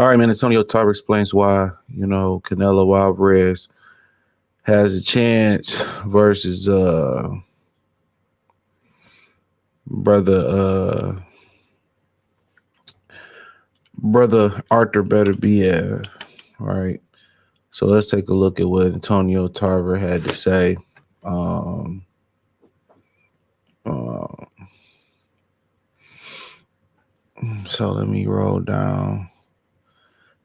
All right, man. Antonio Tarver explains why, Canelo Alvarez has a chance versus brother brother Arthur Beterbiev. All right. So let's take a look at what Antonio Tarver had to say. Um, uh, so let me roll down,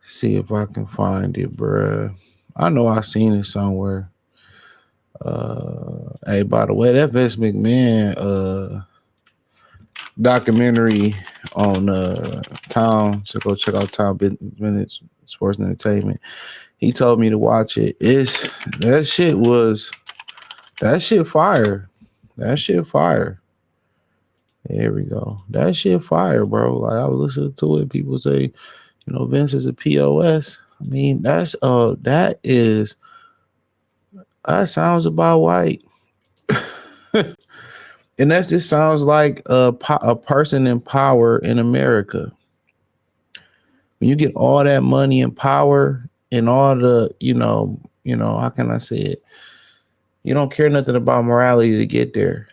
see if I can find it, bruh. I know I seen it somewhere. Hey, by the way, that Vince McMahon documentary on Town. So go check out Town Minutes Sports and Entertainment. He told me to watch it. That shit fire. That shit fire. There we go. That shit fire, bro. Like I was listening to it. People say, Vince is a POS. I mean, that sounds about white. And that just sounds like a person in power in America. When you get all that money and power and all the, how can I say it? You don't care nothing about morality to get there.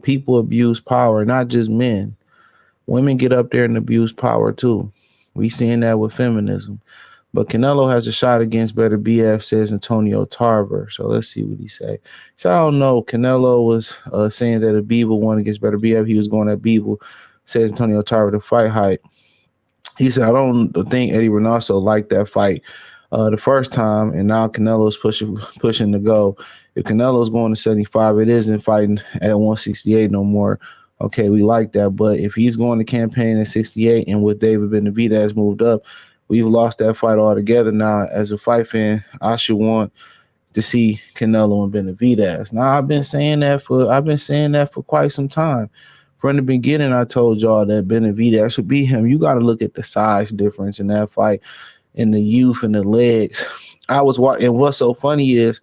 People abuse power, not just men. Women get up there and abuse power too. We seeing that with feminism. But Canelo has a shot against Beterbiev, says Antonio Tarver. So let's see what he say. So I don't know. Canelo was saying that Abib won against Beterbiev. He was going at Abib, says Antonio Tarver, the fight hype. He said, I don't think Eddie Reynoso liked that fight the first time, and now Canelo's pushing to go. If Canelo's going to 75, it isn't fighting at 168 no more. Okay, we like that. But if he's going to campaign at 68 and with David Benavidez moved up, we've lost that fight altogether. Now, as a fight fan, I should want to see Canelo and Benavidez. Now, I've been saying that for quite some time. From the beginning, I told y'all that Benavidez should beat him. You got to look at the size difference in that fight, and the youth and the legs. I was watching, and what's so funny is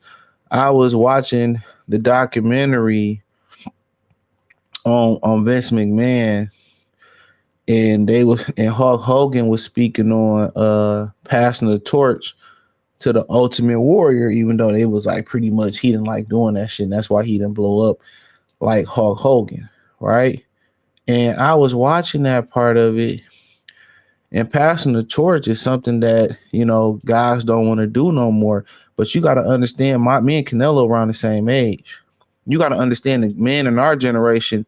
I was watching the documentary on Vince McMahon, and Hulk Hogan was speaking on passing the torch to the Ultimate Warrior, even though they was like pretty much he didn't like doing that shit. And that's why he didn't blow up like Hulk Hogan, right? And I was watching that part of it, and passing the torch is something that, guys don't want to do no more. But you got to understand, me and Canelo around the same age. You got to understand that men in our generation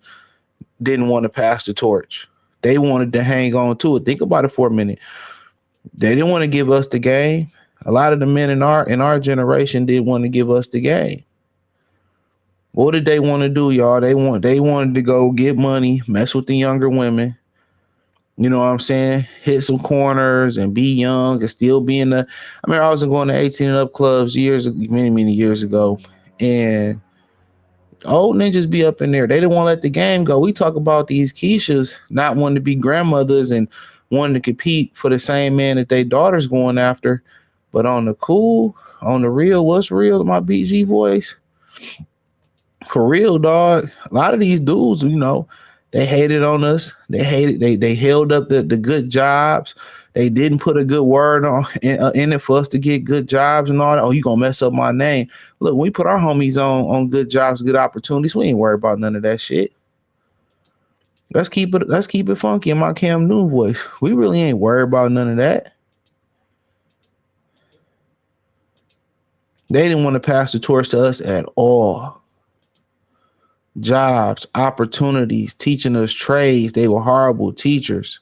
didn't want to pass the torch. They wanted to hang on to it. Think about it for a minute. They didn't want to give us the game. A lot of the men in our generation didn't want to give us the game. What did they want to do, y'all? They wanted to go get money, mess with the younger women. You know what I'm saying? Hit some corners and be young and still be in the. I mean, I was going to 18 and up clubs many years ago, and old ninjas be up in there. They didn't want to let the game go. We talk about these Keishas not wanting to be grandmothers and wanting to compete for the same man that their daughter's going after. But on the cool, on the real, what's real? My BG voice. For real, dog. A lot of these dudes, they hated on us. They held up the good jobs. They didn't put a good word in it for us to get good jobs and all that. Oh, you gonna mess up my name. Look, when we put our homies on good jobs, good opportunities, we ain't worried about none of that shit. Let's keep it funky in my Cam Newton voice. We really ain't worried about none of that. They didn't want to pass the torch to us at all. Jobs, opportunities, teaching us trades. They were horrible teachers.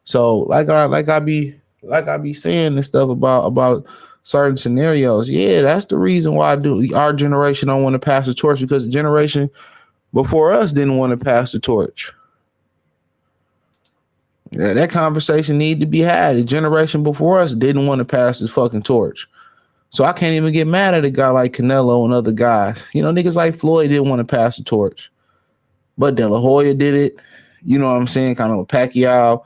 So like I be saying this stuff about certain scenarios. Yeah, that's the reason why our generation don't want to pass the torch, because the generation before us didn't want to pass the torch. Yeah, that conversation need to be had. The generation before us didn't want to pass the fucking torch. So I can't even get mad at a guy like Canelo and other guys. Niggas like Floyd didn't want to pass the torch. But De La Hoya did it. You know what I'm saying? Kind of a Pacquiao.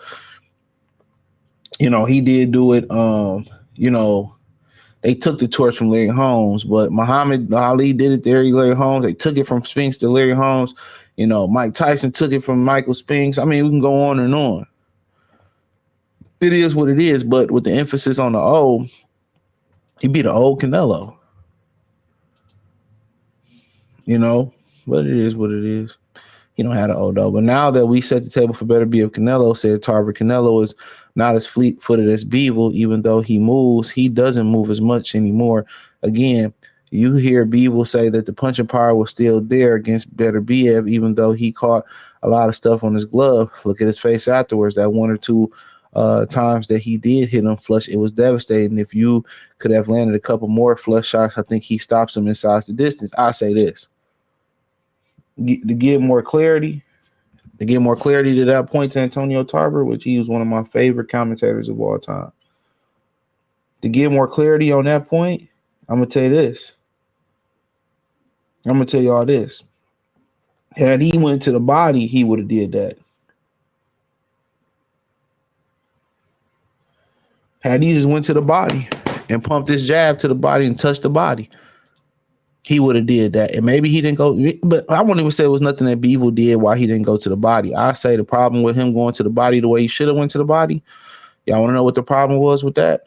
He did do it. They took the torch from Larry Holmes, but Muhammad Ali did it to Larry Holmes. They took it from Spinks to Larry Holmes. Mike Tyson took it from Michael Spinks. I mean, we can go on and on. It is what it is. But with the emphasis on the old, he beat the old Canelo. You know, but it is what it is. He don't have the old though. But now that we set the table for Beterbiev Canelo, said Tarver, Canelo is not as fleet-footed as Bivol. Even though he moves, he doesn't move as much anymore. Again, you hear Bivol say that the punching power was still there against Beterbiev, even though he caught a lot of stuff on his glove. Look at his face afterwards. That one or two times that he did hit him flush, it was devastating. If you could have landed a couple more flush shots, I think he stops him inside the distance. I say this. To give more clarity to that point to Antonio Tarver, which he was one of my favorite commentators of all time. To give more clarity on that point, I'm going to tell you this. I'm going to tell y'all this. Had he went to the body, he would have did that. Had he just went to the body and pumped his jab to the body and touched the body, he would have did that. And maybe he didn't go, but I won't even say it was nothing that Bivol did why he didn't go to the body. I say the problem with him going to the body the way he should have went to the body. Y'all want to know what the problem was with that?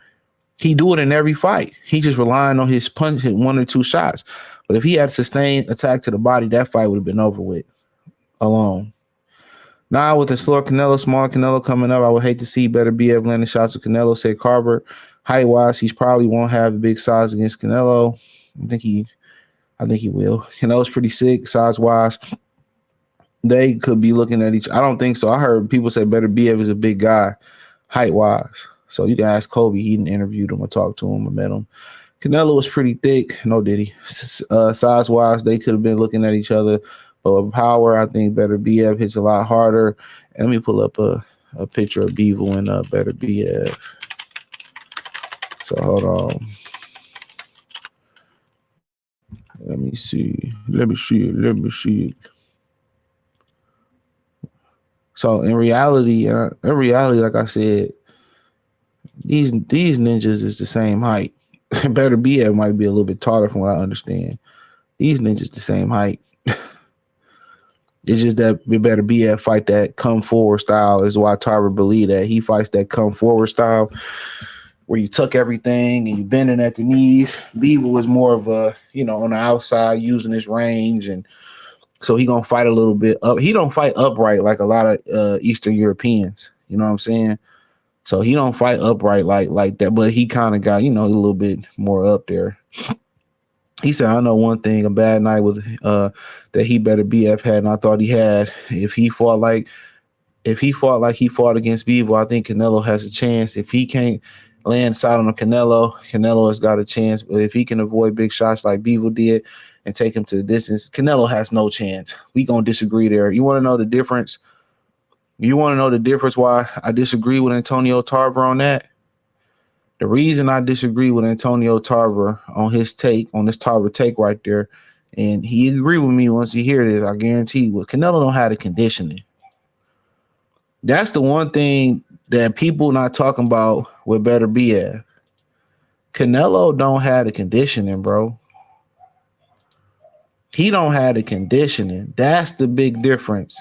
He do it in every fight. He just relying on his punch, hit one or two shots. But if he had sustained attack to the body, that fight would have been over with alone. Now with the slower Canelo, smaller Canelo coming up, I would hate to see Beterbiev landing shots with Canelo. Said Carver, height-wise, he probably won't have a big size against Canelo. I think he will. Canelo's pretty sick size-wise. They could be looking at each. I don't think so. I heard people say Beterbiev is a big guy, height-wise. So you can ask Kobe. He interviewed him or talked to him or met him. Canelo was pretty thick. No, did he? Size-wise, they could have been looking at each other. But with power, I think Beterbiev hits a lot harder. And let me pull up a picture of Bivol and Beterbiev. So hold on. Let me see it. So in reality, like I said, these ninjas is the same height. Beterbiev might be a little bit taller from what I understand. These ninjas the same height. It's just that Beterbiev fight that come forward style is why Tarver believe that he fights that come forward style where you tuck everything and you bending at the knees. Bivol is more of a, on the outside using his range. And so he going to fight a little bit up. He don't fight upright like a lot of Eastern Europeans. You know what I'm saying? So he don't fight upright like that, but he kind of got, a little bit more up there. He said, I know one thing, a bad night was that he Beterbiev had, and I thought he had. If he fought like he fought against Bivol, I think Canelo has a chance. If he can't land side on Canelo has got a chance. But if he can avoid big shots like Bivol did and take him to the distance, Canelo has no chance. We gonna disagree there. You want to know the difference? You want to know the difference why I disagree with Antonio Tarver on that? The reason I disagree with Antonio Tarver on his take, on this Tarver take right there, and he agree with me once you hear this, I guarantee you, Canelo don't have the conditioning. That's the one thing that people not talking about with Beterbiev. Canelo don't have the conditioning, bro. He don't have the conditioning. That's the big difference.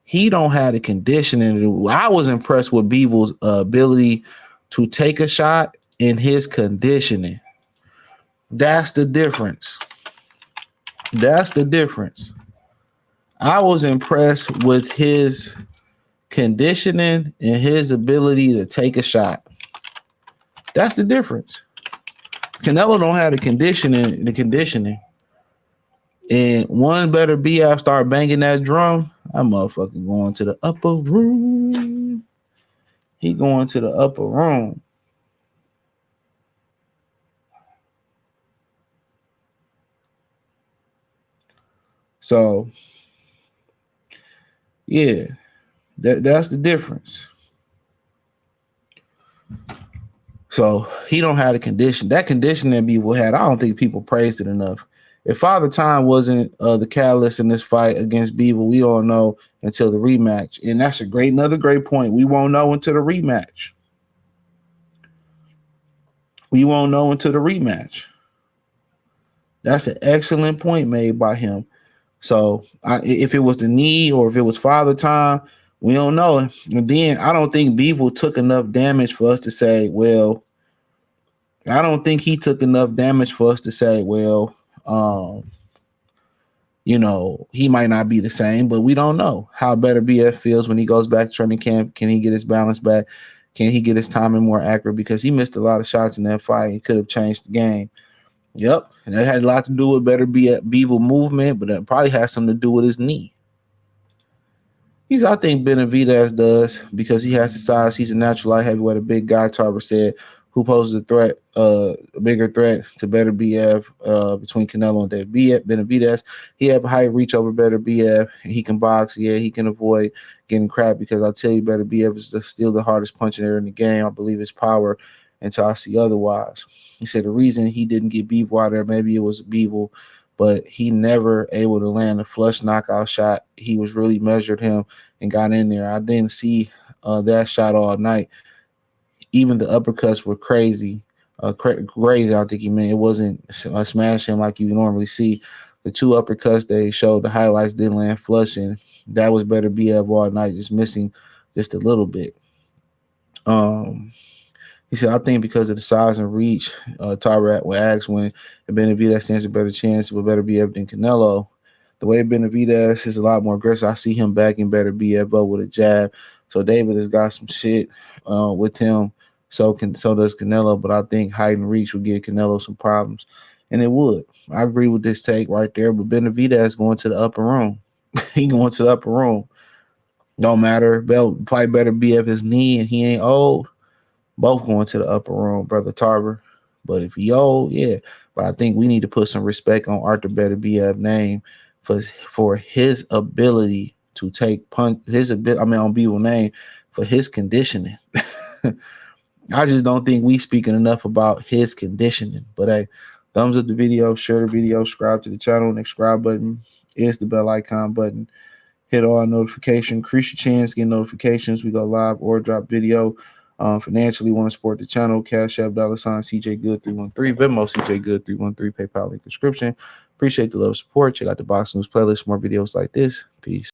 He don't have the conditioning. I was impressed with Bivol's ability to take a shot in his conditioning. That's the difference. I was impressed with his conditioning and his ability to take a shot. That's the difference. Canelo don't have the conditioning. And one Beterbiev start banging that drum, I'm motherfucking going to the upper room. He going to the upper room. So, yeah, that's the difference. So he don't have the condition. That condition that Bivol had, I don't think people praised it enough. If Father Time wasn't the catalyst in this fight against Bivol, we all know until the rematch. And that's another great point. We won't know until the rematch. That's an excellent point made by him. So if it was the knee or if it was Father Time, We don't know. And then I don't think Bevel took enough damage for us to say, well, I don't think he took enough damage for us to say, well, he might not be the same, but we don't know how Beterbiev feels when he goes back to training camp. Can he get his balance back? Can he get his timing more accurate? Because he missed a lot of shots in that fight. He could have changed the game. Yep. And that had a lot to do with Bevel movement, but it probably has something to do with his knee. I think Benavidez does because he has the size. He's a natural light heavyweight, a big guy. Tarver said, who poses a bigger threat to Beterbiev between Canelo and Benavidez. He have a high reach over Beterbiev. He can box. Yeah, he can avoid getting cracked because I tell you, Beterbiev is still the hardest puncher in the game. I believe his power until I see otherwise. He said the reason he didn't get Bevel out there, maybe it was Bevel, but he never able to land a flush knockout shot. He was really measured him and got in there. I didn't see that shot all night. Even the uppercuts were crazy. Crazy, I think he meant. It wasn't smash him like you normally see. The two uppercuts they showed, the highlights didn't land flush, and that was Beterbiev all night, just missing just a little bit. He said, I think because of the size and reach, Tarver will ask when Benavidez stands a better chance with Beterbiev than Canelo. The way Benavidez is a lot more aggressive, I see him backing Beterbiev up with a jab. So David has got some shit with him. So does Canelo, but I think height and reach would give Canelo some problems, and it would. I agree with this take right there. But Benavidez going to the upper room. He going to the upper room. Don't matter. Probably Beterbiev his knee, and he ain't old. Both going to the upper room, brother Tarver. But if he old, yeah. But I think we need to put some respect on Arthur Beterbiev's name for his ability to take punch. On Bevel's name for his conditioning. I just don't think we speaking enough about his conditioning. But hey, thumbs up the video, share the video, subscribe to the channel. Next subscribe button is the bell icon button. Hit all notifications. Increase your chance get notifications. We go live or drop video. Financially want to support the channel. Cash App, $ CJ Good 313, Venmo CJ Good 313, PayPal link description. Appreciate the love support. Check out the Box News playlist. More videos like this. Peace.